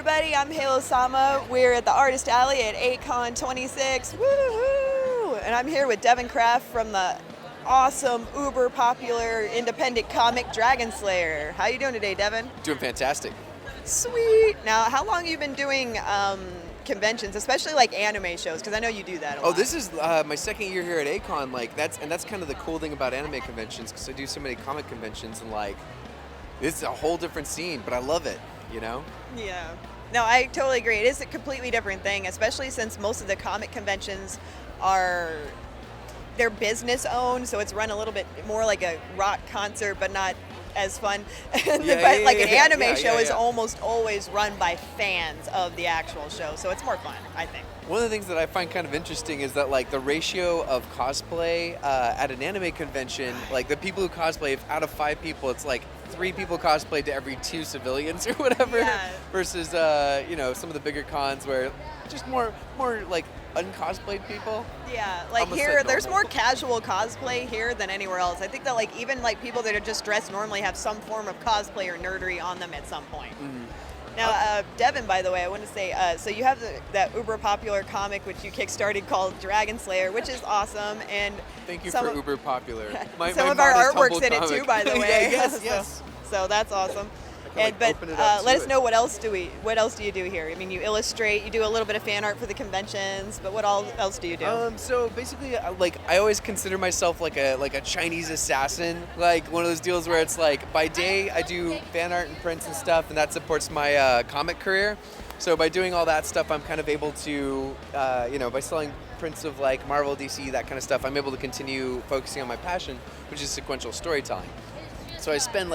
everybody, I'm Halo Sama. We're at the Artist Alley at A-Kon 26. Woohoo! And I'm here with Devin Kraft from the awesome, uber popular independent comic Dragon Slayer. How you doing today, Devin? Doing fantastic. Sweet. Now, how long have you been doing conventions, especially like anime shows? Because I know you do that a lot. Oh, this is my second year here at A-Kon. That's kind of the cool thing about anime conventions, because I do so many comic conventions, and it's a whole different scene, but I love it. You know? Yeah. No, I totally agree. It is a completely different thing, especially since most of the comic conventions they're business owned, so it's run a little bit more like a rock concert, but not as fun. An anime show is almost always run by fans of the actual show, so it's more fun, I think. One of the things that I find kind of interesting is that the ratio of cosplay at an anime convention, the people who cosplay, if out of 5 people, it's 3 people cosplay to every 2 civilians or whatever, versus some of the bigger cons where just more uncosplayed people. Yeah, Almost here there's normal. more casual cosplay here than anywhere else. I think that even people that are just dressed normally have some form of cosplay or nerdery on them at some point. Mm-hmm. Now, Devin, by the way, I want to say, so you have that uber popular comic which you kickstarted called Dragon Slayer, which is awesome, and thank you for uber popular. Some of our artwork's in it too, by the way. Yes. So that's awesome. But let us know what else do you do here? I mean, you illustrate, you do a little bit of fan art for the conventions, but what else do you do? So basically, I always consider myself like a Chinese assassin, one of those deals where it's by day I do fan art and prints and stuff, and that supports my comic career. So by doing all that stuff, I'm kind of able to, by selling prints of Marvel, DC, that kind of stuff, I'm able to continue focusing on my passion, which is sequential storytelling. So I spend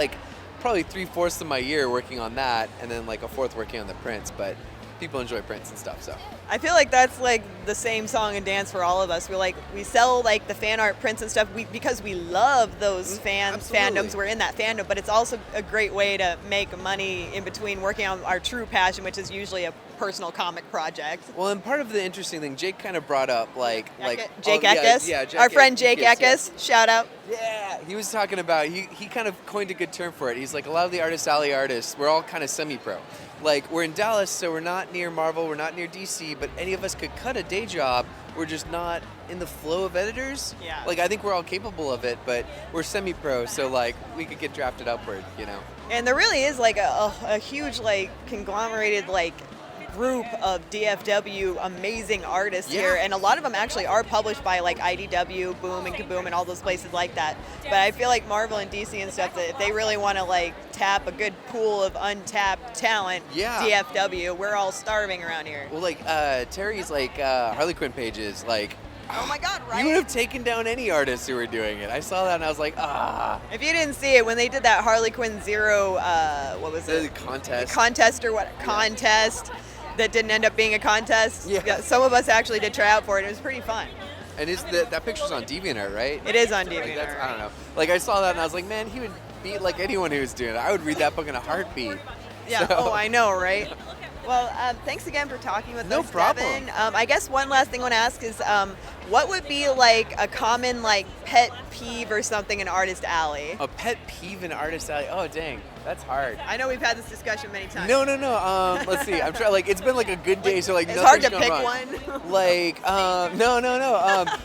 probably 3/4 of my year working on that, and then a fourth working on the prints, but people enjoy prints and stuff, so. I feel like that's the same song and dance for all of us. We sell the fan art prints and stuff because we love those fandoms. We're in that fandom, but it's also a great way to make money in between working on our true passion, which is usually a personal comic project. Well, and part of the interesting thing, Jake kind of brought up Jake Eckes, our friend Jake Eckes, shout out. Yeah, he was talking about, he kind of coined a good term for it. He's a lot of the Artist Alley artists, we're all kind of semi-pro. We're in Dallas, so we're not near Marvel, we're not near DC, but any of us could cut a day job. We're just not in the flow of editors. Yeah. I think we're all capable of it, but we're semi-pro, so we could get drafted upward, And there really is a huge conglomerated group of DFW amazing artists here, and a lot of them actually are published by IDW, Boom and Kaboom, and all those places like that. But I feel Marvel and DC and stuff, that if they really want to tap a good pool of untapped talent, DFW, we're all starving around here. Well, Terry's Harley Quinn pages, oh my God, right? You would have taken down any artists who were doing it. I saw that and I was If you didn't see it, when they did that Harley Quinn Zero, what was it? The contest. Contest or what? Contest. That didn't end up being a contest. Yeah. Some of us actually did try out for it. It was pretty fun. And that picture's on DeviantArt, right? It is on DeviantArt. I don't know. I saw that and I was like, man, he would beat anyone who was doing it. I would read that book in a heartbeat. Yeah. So. Oh, I know, right? Well, thanks again for talking with us, No problem. Devin. I guess one last thing I want to ask is, what would be a common pet peeve or something in Artist Alley? A pet peeve in Artist Alley? Oh, dang. That's hard. I know we've had this discussion many times. No. Let's see. I'm trying. It's been a good day, so it's hard to pick wrong. one. No.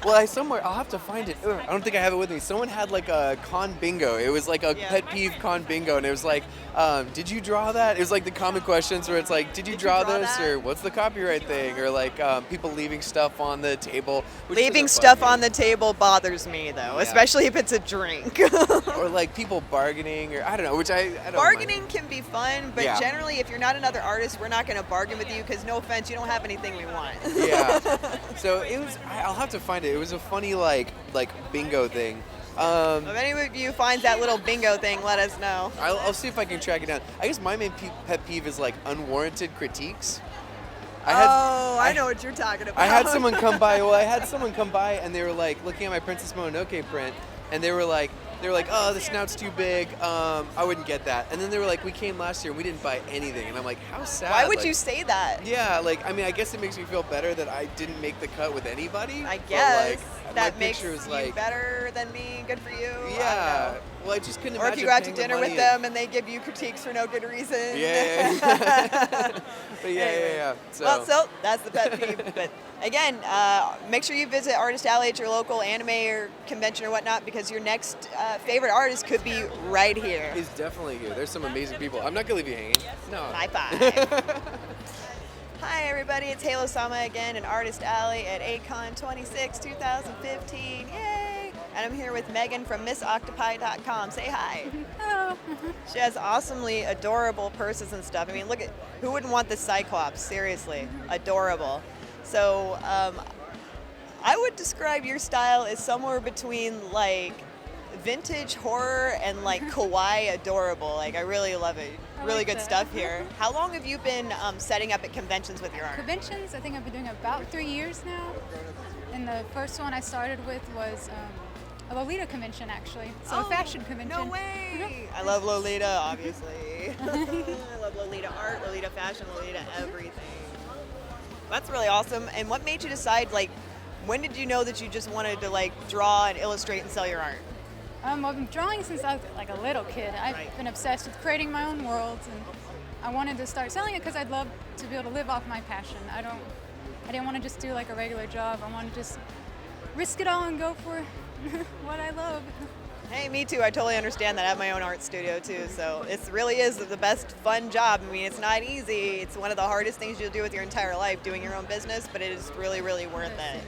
Well, I'll have to find it. I don't think I have it with me. Someone had a con bingo. It was a pet peeve con bingo, and it was did you draw that? It was the common questions where it's did you draw this, that? or what's the copyright thing, or people leaving stuff on the table. Leaving stuff on the table bothers me though, especially if it's a drink. Or people bargaining, or I don't know, which I don't Bargaining mind. can be fun, but generally, if you're not another artist, we're not going to bargain with you because, no offense, you don't have anything we want. Yeah. So it was. I'll have to find it. It was a funny bingo thing. If any of you finds that little bingo thing, let us know. I'll see if I can track it down. I guess my main pet peeve is unwarranted critiques. I know what you're talking about. I had someone come by. Well, I had someone come by, and they were looking at my Princess Mononoke print, and they were like, oh, the snout's too big. I wouldn't get that. And then they were like, we came last year and we didn't buy anything. And I'm like, how sad. Why would you say that? Yeah, I guess it makes me feel better that I didn't make the cut with anybody. I guess But, that my makes picture was you better than me. Good for you. Yeah. Well, I just couldn't Or imagine if you go out to paying the dinner with money them and they give you critiques for no good reason. Yeah. But yeah. So that's the pet peeve. But again, make sure you visit Artist Alley at your local anime or convention or whatnot, because your next favorite artist could be right here. He's definitely here. There's some amazing people. I'm not gonna leave you hanging. No. High five. Hi everybody, it's Halo Sama again in Artist Alley at A-Kon 26, 2015. Yay! And I'm here with Megan from MissOctopi.com. Say hi. Hello. She has awesomely adorable purses and stuff. I mean, look at, who wouldn't want this Cyclops? Seriously, adorable. So, I would describe your style as somewhere between like vintage horror and like kawaii adorable. Like, I really love it. Really like good that. stuff here. How long have you been setting up at conventions with your art? Conventions, I think I've been doing about 3 years now. And the first one I started with was a Lolita convention, actually. So a fashion convention. No way! I love Lolita, obviously. I love Lolita art, Lolita fashion, Lolita everything. That's really awesome. And what made you decide, like, when did you know that you just wanted to, like, draw and illustrate and sell your art? I've been drawing since I was like a little kid. I've been obsessed with creating my own worlds, and I wanted to start selling it because I'd love to be able to live off my passion. I didn't want to just do like a regular job. I want to just risk it all and go for what I love. Hey, me too. I totally understand that. I have my own art studio too, so it really is the best fun job. I mean, it's not easy. It's one of the hardest things you'll do with your entire life, doing your own business, but it is really, really worth it.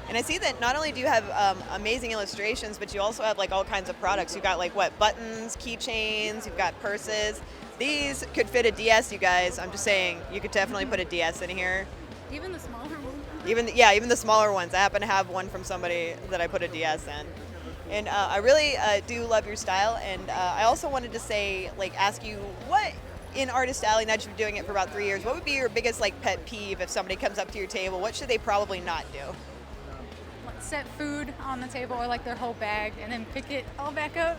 And I see that not only do you have amazing illustrations, but you also have like all kinds of products. You've got like what, buttons, keychains, you've got purses. These could fit a DS, you guys. I'm just saying, you could definitely put a DS in here. Even the smaller ones. Even the smaller ones. I happen to have one from somebody that I put a DS in. And I really do love your style. And I also wanted to say, like, ask you what in Artist Alley, now that you've been doing it for about 3 years, what would be your biggest like pet peeve if somebody comes up to your table? What should they probably not do? Set food on the table or like their whole bag and then pick it all back up.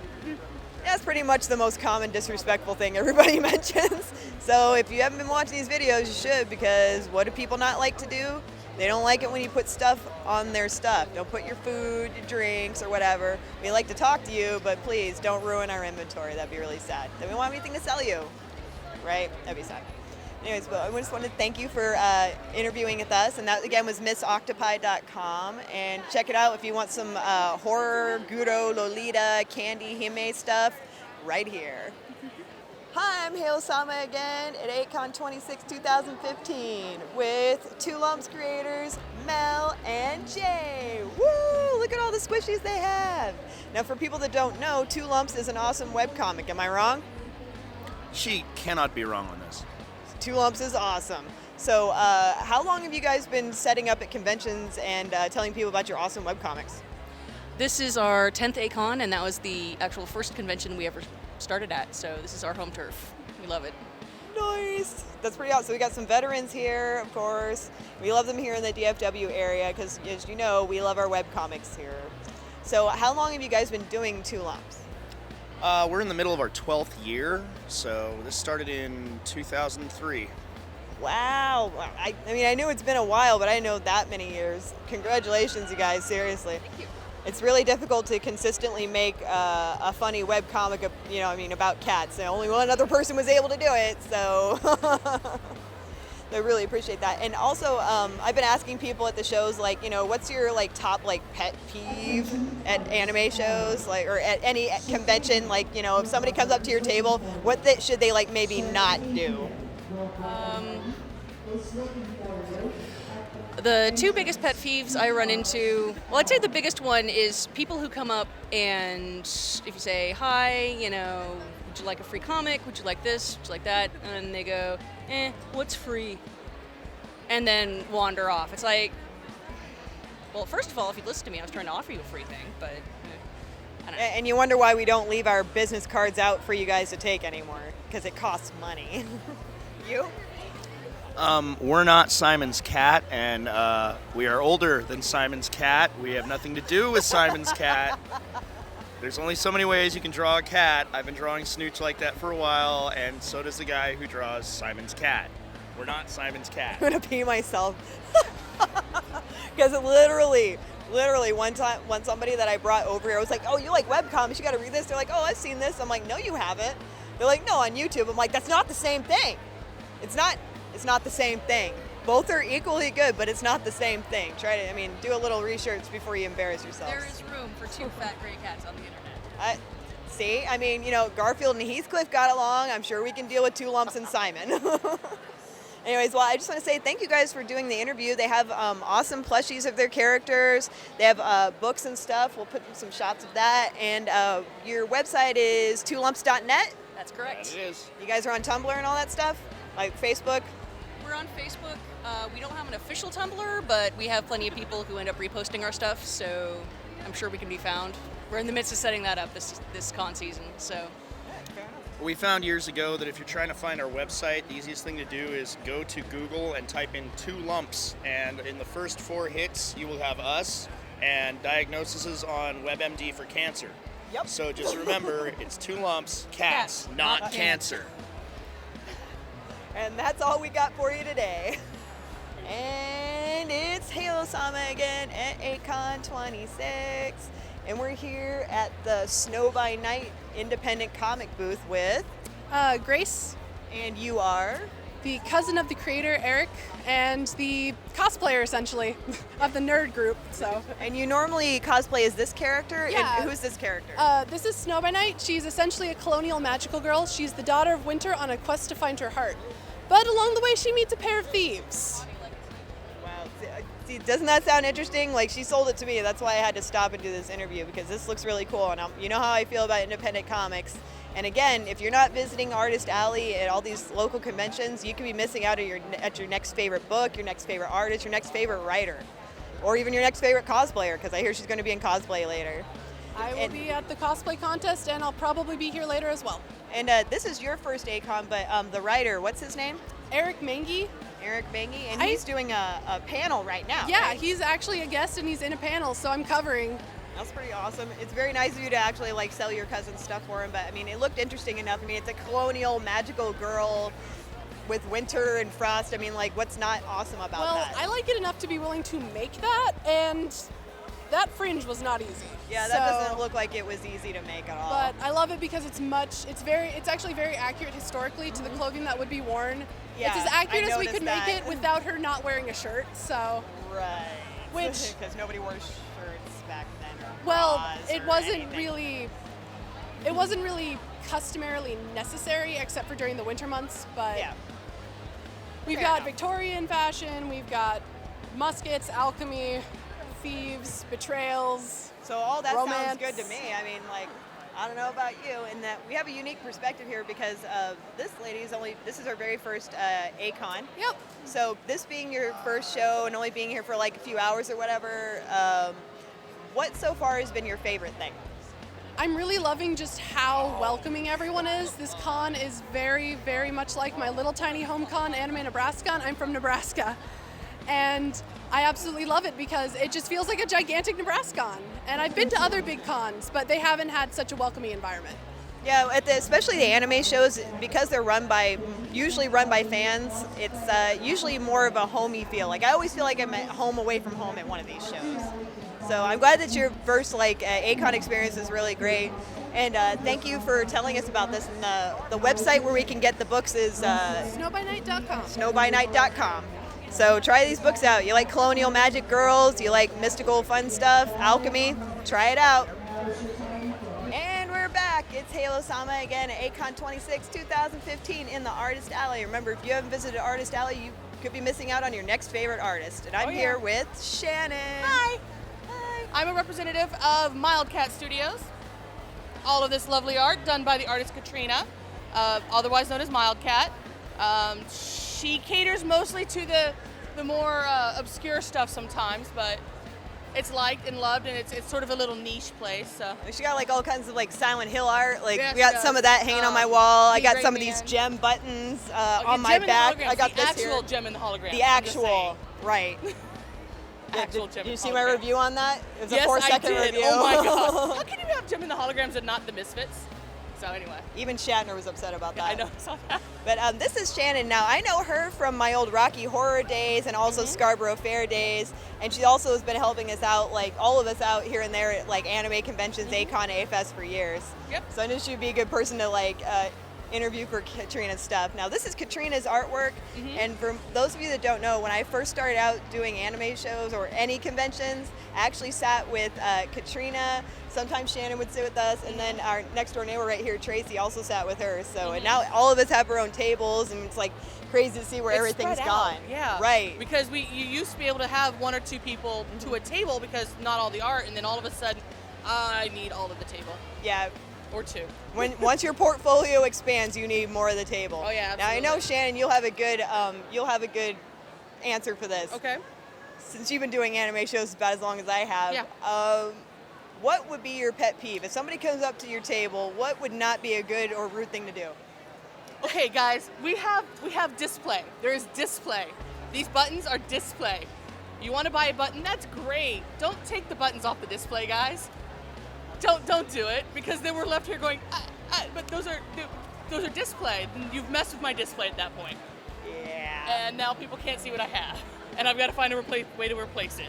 That's pretty much the most common disrespectful thing everybody mentions. So if you haven't been watching these videos, you should, because what do people not like to do? They don't like it when you put stuff on their stuff. Don't put your food, your drinks, or whatever. We like to talk to you, but please don't ruin our inventory. That'd be really sad. Then we want anything to sell you, right? That'd be sad. Anyways, but I just wanted to thank you for interviewing with us, and that again was MissOctopi.com, and check it out if you want some horror, Guro, Lolita, Candy, Hime stuff, right here. Hi, I'm Hale Sama again at A-Kon 26, 2015 with Two Lumps creators, Mel and Jay. Woo! Look at all the squishies they have. Now, for people that don't know, Two Lumps is an awesome webcomic. Am I wrong? She cannot be wrong on this. Two Lumps is awesome. So how long have you guys been setting up at conventions and telling people about your awesome webcomics? This is our 10th A-Kon, and that was the actual first convention we ever started at, so this is our home turf. We love it. Nice. That's pretty awesome. So we got some veterans here, of course. We love them here in the DFW area because, as you know, we love our webcomics here. So how long have you guys been doing Two Lumps? We're in the middle of our 12th year, so this started in 2003. Wow. I mean, I knew it's been a while, but I didn't know that many years. Congratulations, you guys, seriously. Thank you. It's really difficult to consistently make a funny webcomic, about cats. Only one other person was able to do it, so I really appreciate that. And also, I've been asking people at the shows, what's your top pet peeve at anime shows, or at any convention? If somebody comes up to your table, what should they maybe not do? The two biggest pet peeves I run into, well, I'd say the biggest one is people who come up and if you say, hi, would you like a free comic? Would you like this? Would you like that? And they go, what's free? And then wander off. It's like, well, first of all, if you listen to me, I was trying to offer you a free thing, but I don't know. And you wonder why we don't leave our business cards out for you guys to take anymore, because it costs money. You? We're not Simon's cat, and we are older than Simon's cat. We have nothing to do with Simon's cat. There's only so many ways you can draw a cat. I've been drawing Snooch like that for a while, and so does the guy who draws Simon's cat. We're not Simon's cat. I'm gonna pee myself. Because literally, Literally one time, when somebody that I brought over here was like, "Oh, you like webcomics? You got to read this." They're like, "Oh, I've seen this." I'm like, "No, you haven't." They're like, "No, on YouTube." I'm like, "That's not the same thing. It's not the same thing. Both are equally good, but it's not the same thing. Try to, do a little research before you embarrass yourself." There is room for two fat gray cats on the internet. See, Garfield and Heathcliff got along. I'm sure we can deal with Two Lumps and Simon. Anyways, well, I just want to say thank you guys for doing the interview. They have awesome plushies of their characters. They have books and stuff. We'll put some shots of that. And your website is twolumps.net. That's correct. It is. You guys are on Tumblr and all that stuff? Like Facebook? We're on Facebook. We don't have an official Tumblr, but we have plenty of people who end up reposting our stuff, so I'm sure we can be found. We're in the midst of setting that up this con season, so. We found years ago that if you're trying to find our website, the easiest thing to do is go to Google and type in 2 lumps, and in the first 4 hits, you will have us and diagnoses on WebMD for cancer. Yep. So just remember, it's 2 lumps, cats, not cancer. And that's all we got for you today. And it's Halo Sama again at A-Kon 26. And we're here at the Snow by Night independent comic booth with... Grace, And you are... the cousin of the creator, Eric, and the cosplayer, essentially, of the nerd group, so. And you normally cosplay as this character? Yeah. And who's this character? This is Snow by Night. She's essentially a colonial magical girl. She's the daughter of Winter on a quest to find her heart. But along the way, she meets a pair of thieves. Wow. See, doesn't that sound interesting? Like, she sold it to me. That's why I had to stop and do this interview, because this looks really cool. And you know how I feel about independent comics. And again, if you're not visiting Artist Alley at all these local conventions, you could be missing out at your next favorite book, your next favorite artist, your next favorite writer, or even your next favorite cosplayer, because I hear she's going to be in cosplay later. I will be at the cosplay contest, and I'll probably be here later as well. And this is your first A-Kon, but the writer, what's his name? Eric Mangy. Eric Bangy, and he's doing a panel right now. Yeah, right? he's actually a guest, and he's in a panel, so I'm covering. That's pretty awesome. It's very nice of you to actually sell your cousin's stuff for him, but it looked interesting enough. It's a colonial magical girl with winter and frost. What's not awesome about that? Well, I like it enough to be willing to make that, and that fringe was not easy. Yeah, that doesn't look like it was easy to make at all. But I love it because it's actually very accurate historically to the clothing that would be worn. Yeah, it's as accurate I as we could noticed make that. it without her not wearing a shirt. So, right. Which, because nobody wore shirts back then. Or well, bras it or wasn't anything. really customarily necessary except for during the winter months. But Yeah. we've Fair got enough. Victorian fashion, we've got muskets, alchemy, thieves, betrayals. So all that romance. sounds good to me. I don't know about you, in that we have a unique perspective here because this is our very first A-Kon. Yep. So this being your first show and only being here for a few hours or whatever, what so far has been your favorite thing? I'm really loving just how welcoming everyone is. This con is very, very much like my little tiny home con, Anime Nebraska. I'm from Nebraska. And I absolutely love it because it just feels like a gigantic Nebrascon. And I've been to other big cons, but they haven't had such a welcoming environment. Yeah, especially the anime shows, because they're usually run by fans, it's usually more of a homey feel. I always feel like I'm at home away from home at one of these shows. So I'm glad that your first A-Kon experience is really great. And thank you for telling us about this. And the website where we can get the books is snowbynight.com. snowbynight.com. So try these books out. You like colonial magic girls, you like mystical fun stuff, alchemy, try it out. And we're back. It's Halo Sama again at A-Kon 26 2015 in the Artist Alley. Remember, if you haven't visited Artist Alley, you could be missing out on your next favorite artist. And I'm here with Shannon. Hi. Hi. I'm a representative of Wildcat Studios. All of this lovely art done by the artist Katrina, otherwise known as Wildcat. She caters mostly to the more obscure stuff sometimes, but it's liked and loved, and it's sort of a little niche place. So. She got all kinds of Silent Hill art. Yeah, we got she some does. of that hanging on my wall. I got Great some of Man. these gem buttons Okay, on my gem in the back. hologram. I got the this actual here. gem in the hologram. The I'm just actual, saying. right. Actual gem Did in you the see my hologram. review on that? It was Yes, a 4-second I did. review. Oh my god! How can you have gem in the holograms and not the Misfits? So anyway. Even Shatner was upset about that. I know. I saw that. But this is Shannon now. I know her from my old Rocky Horror days and also Scarborough Fair days. And she also has been helping us out, like all of us out here and there at like anime conventions, A-Kon, A-Fest for years. Yep. So I knew she'd be a good person to like interview for Katrina's stuff. Now this is Katrina's artwork. And for those of you that don't know, when I first started out doing anime shows or any conventions, I actually sat with Katrina. Sometimes Shannon would sit with us, and then our next door neighbor right here, Tracy, also sat with her. So and now all of us have our own tables, and it's like crazy to see where It's everything's spread out. gone. Yeah. Right. Because you used to be able to have 1 or 2 people to a table because not all the art, and then all of a sudden, I need all of the table. Yeah. Or 2. Once your portfolio expands, you need more of the table. Oh, yeah, Now I know absolutely. Shannon, you'll have a good answer for this. Okay. Since you've been doing anime shows about as long as I have. Yeah. What would be your pet peeve? If somebody comes up to your table, what would not be a good or rude thing to do? Okay, guys, we have display. There is display. These buttons are display. You want to buy a button? That's great. Don't take the buttons off the display, guys. Don't do it, because then we're left here going, but those are display. You've messed with my display at that point. Yeah. And now people can't see what I have, and I've got to find a way to replace it.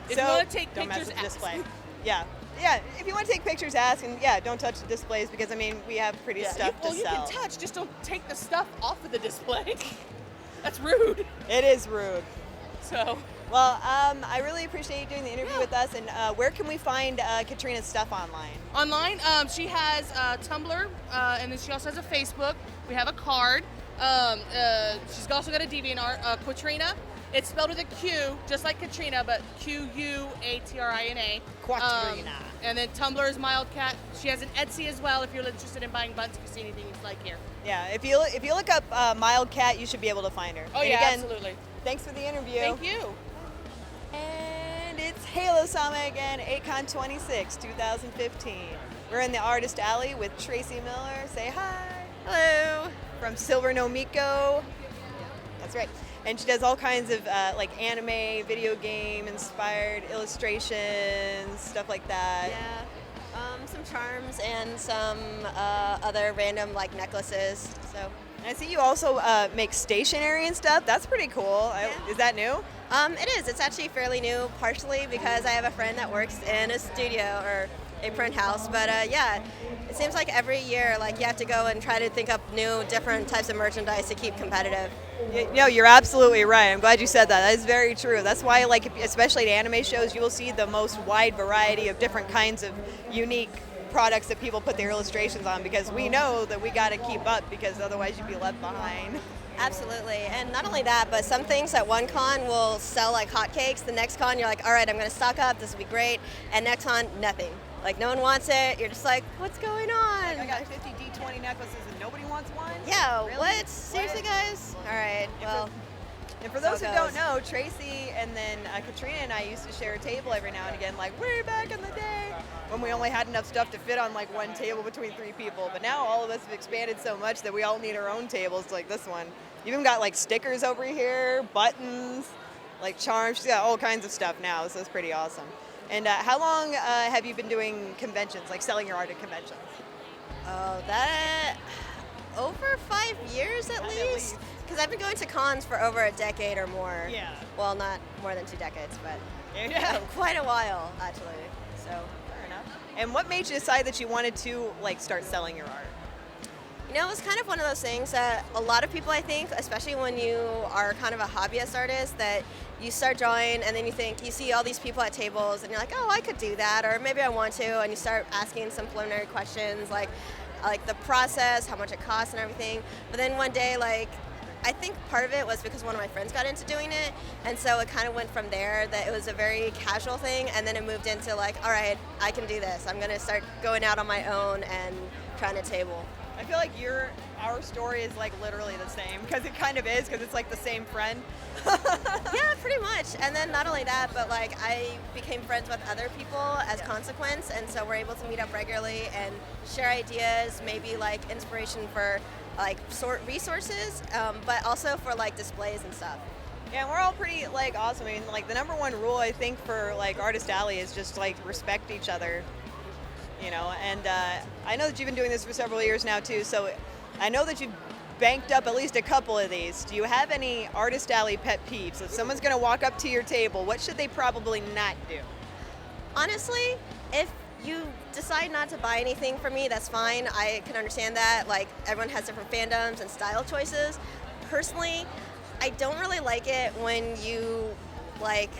If you So, want to take don't mess pictures, with the ask. display. Yeah. Yeah, if you want to take pictures, ask, and yeah, don't touch the displays because, I mean, we have pretty stuff to you sell. can touch, just don't take the stuff off of the display. That's rude. It is rude. So, Well, I really appreciate you doing the interview with us, and where can we find Katrina's stuff online? online, she has Tumblr, and then she also has a Facebook. We have a card. She's also got a DeviantArt, Quatrina. It's spelled with a Q, just like Katrina, but Quatrina. Quatrina. And then Tumblr is Mildcat. She has an Etsy as well if you're interested in buying buttons, if you see anything you like here. Yeah, if you look up Mildcat, you should be able to find her. Oh, And yeah, again, absolutely. Thanks for the interview. Thank you. And it's Halo Sama again, A-Kon 26, 2015. We're in the Artist Alley with Tracy Miller. Say hi. Hello. From Silver No Miko. That's right. And she does all kinds of like anime, video game inspired illustrations, stuff like that. Yeah. Some charms and some other random like necklaces. So. And I see you also make stationery and stuff. That's pretty cool. Is that new? It is. It's actually fairly new, partially because I have a friend that works in a studio or a print house. But yeah, it seems like every year, like you have to go and try to think up new, different types of merchandise to keep competitive. No, you're absolutely right. I'm glad you said that. That is very true. That's why, like, especially at anime shows, you will see the most wide variety of different kinds of unique products that people put their illustrations on, because we know that we got to keep up, because otherwise you'd be left behind. Absolutely. And not only that, but some things at one con will sell like hotcakes. The next con, you're like, all right, I'm going to stock up. This will be great. And next con, nothing. Like, no one wants it. You're just like, what's going on? Like, I got 50 D20 necklaces and nobody wants one? Yeah, Really? what? Seriously, guys? All right, well. And for so those who it don't goes. know, Tracy and then Katrina and I used to share a table every now and again, like way back in the day when we only had enough stuff to fit on like one table between 3 people. But now all of us have expanded so much that we all need our own tables like this one. You even got like stickers over here, buttons, like charms. She's got all kinds of stuff now, so it's pretty awesome. And how long have you been doing conventions, like selling your art at conventions? Oh, that over 5 years at least. Because I've been going to cons for over a decade or more. Yeah. Well, not more than 2 decades, but Yeah. quite a while actually. So. Fair enough. And what made you decide that you wanted to like start selling your art? You know, it's kind of one of those things that a lot of people, I think, especially when you are kind of a hobbyist artist, that you start drawing and then you see all these people at tables and you're like, oh, I could do that, or maybe I want to, and you start asking some preliminary questions like the process, how much it costs and everything. But then one day, like, I think part of it was because one of my friends got into doing it, and so it kind of went from there, that it was a very casual thing, and then it moved into like, all right, I can do this. I'm gonna start going out on my own and trying to table. I feel like our story is like literally the same, because it kind of is, because it's like the same friend. Yeah, pretty much. And then not only that, but like I became friends with other people as consequence, and so we're able to meet up regularly and share ideas, maybe like inspiration for like resources, but also for like displays and stuff. Yeah, and we're all pretty like awesome. I mean, like the number one rule I think for like Artist Alley is just like respect each other. you know. And I know that you've been doing this for several years now too, so I know that you've banked up at least a couple of these. Do you have any Artist Alley pet peeves? If someone's going to walk up to your table, what should they probably not do? Honestly, if you decide not to buy anything from me, that's fine. I can understand that. Like, everyone has different fandoms and style choices. Personally, I don't really like it when you, like,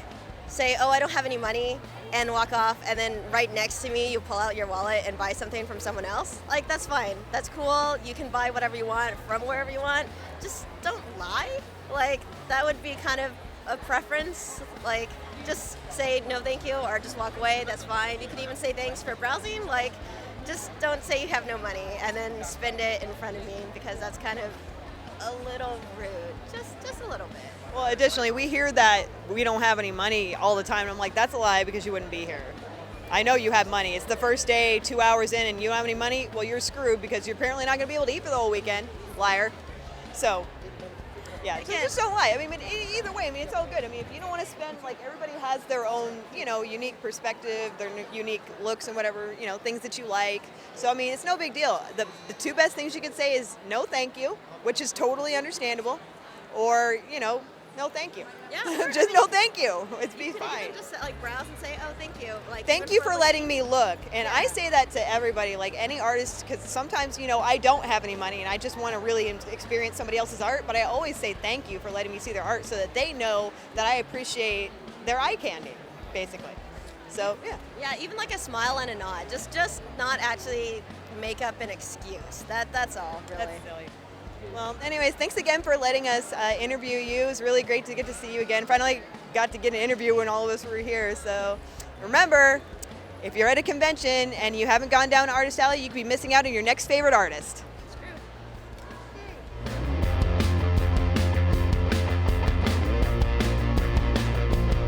say, oh, I don't have any money, and walk off, and then right next to me, you pull out your wallet and buy something from someone else. Like, that's fine. That's cool. You can buy whatever you want from wherever you want. Just don't lie. Like, that would be kind of a preference. Like, just say no thank you or just walk away. That's fine. You can even say thanks for browsing. Like, just don't say you have no money and then spend it in front of me, because that's kind of a little rude. Just a little bit. Well, additionally, we hear that we don't have any money all the time. And I'm like, that's a lie, because you wouldn't be here. I know you have money. It's the first day, 2 hours in, and you don't have any money. Well, you're screwed, because you're apparently not going to be able to eat for the whole weekend. Liar. So, yeah, so just don't lie. I mean, either way, I mean, it's all good. I mean, if you don't want to spend, like, everybody has their own, you know, unique perspective, their unique looks and whatever, you know, things that you like. So, I mean, it's no big deal. The two best things you can say is no thank you, which is totally understandable, or, you know, no thank you. Yeah. Just no thank you. It's be You can fine. even just like browse and say, oh, thank you. Like, Thank you for letting me look. And I say that to everybody, like any artist, because sometimes, you know, I don't have any money and I just want to really experience somebody else's art, but I always say thank you for letting me see their art, so that they know that I appreciate their eye candy, basically. So, yeah. Yeah, even like a smile and a nod. Just not actually make up an excuse. That's all, really. That's silly. Well, anyways, thanks again for letting us interview you. It was really great to get to see you again. Finally got to get an interview when all of us were here. So remember, if you're at a convention and you haven't gone down to Artist Alley, you could be missing out on your next favorite artist.